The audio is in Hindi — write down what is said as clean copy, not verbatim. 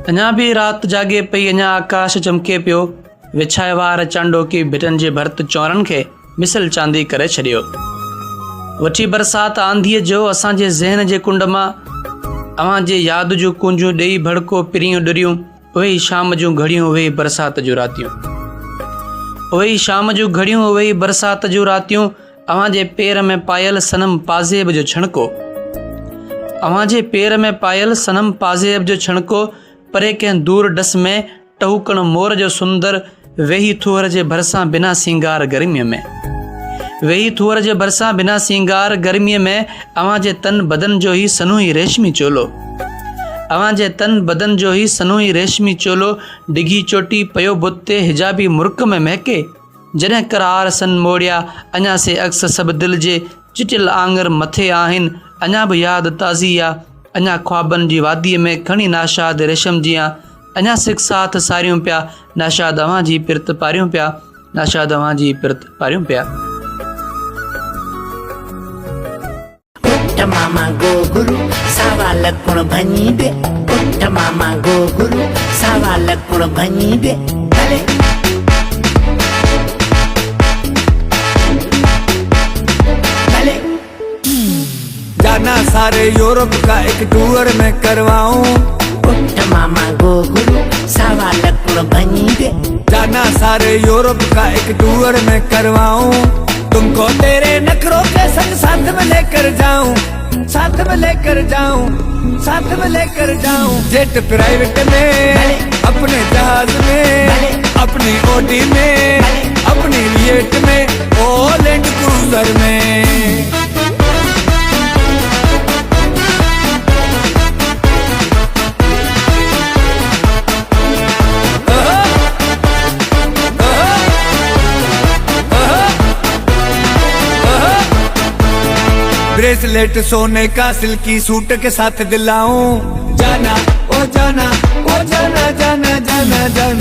अञा भी रात जागे पई, अञा आकाश चमके पियो। विछाए वार चांडोकी भिटन जे भरत चौरन खे मिसल चांदी करे छॾियो। वठी बरसात आंधीअ जो असांजे ज़हन जे कुंड मां अवां जे याद जूं कुंजूं ॾेई भड़को पिरियूं डुरियूं। उहे शाम जूं घड़ियूं, उहे बरसात जूं रातियूं। उहे शाम जूं घड़ियूं, उहे बरसात जूं रातियूं। अवां जे पेर में पायल सनम पाज़ेब जो छणको, अवां जे पेर में पायल सनम पाज़ेब जो छणको। परे कंहिं दूर डस में टहुकण मोर जो सुंदर, वेही थुअर जे भरसां बिना सिंगार गर्मीअ में। वेही थुअर जे भरसां बिना सिंगार गर्मीअ में। अवां जे तन बदन जो ही सनूही रेशमी चोलो, अवां जे तन बदन जो ही सनूही रेशमी चोलो। डिघी चोटी पयो बुते हिजाबी मुर्क में महके। जॾहिं करार सन मोड़िया अञा से अक्स सभु दिल जे चिटिल आंगर मथे आहिनि। अञा भी याद ताज़ी आ, अञा ख्वाबन जी वादीअ में खणी नाशाद रेशम जियां। अञा सिक साथ सारियूं पिया, नाशाद अवां जी पिरत पारियूं पिया, नाशाद अवां जी पिरत पारियूं पिया। मामा गो गुरु सावा लकुण भनी दे, उठ मामा गो गुरु सावा लकुण भनी दे। भले भले जाना सारे यूरोप का एक टूर में करवाऊं। उठ मामा गो गुरु सावा लकुण भनी दे। जाना सारे यूरोप का एक टूर में करवाऊं। तुमको तेरे नखरों के संग साथ में लेकर जाऊं, साथ में लेकर जाऊं, साथ में लेकर जाऊं। जेट प्राइवेट में, अपने जहाज में, अपनी ओडी में, अपनी रिएट में, ओ लैंड क्रूजर में। ब्रेसलेट सोने का सिल्की सूट के साथ दिलाऊं। जाना ओ जाना, ओ जाना जाना जाना जाना।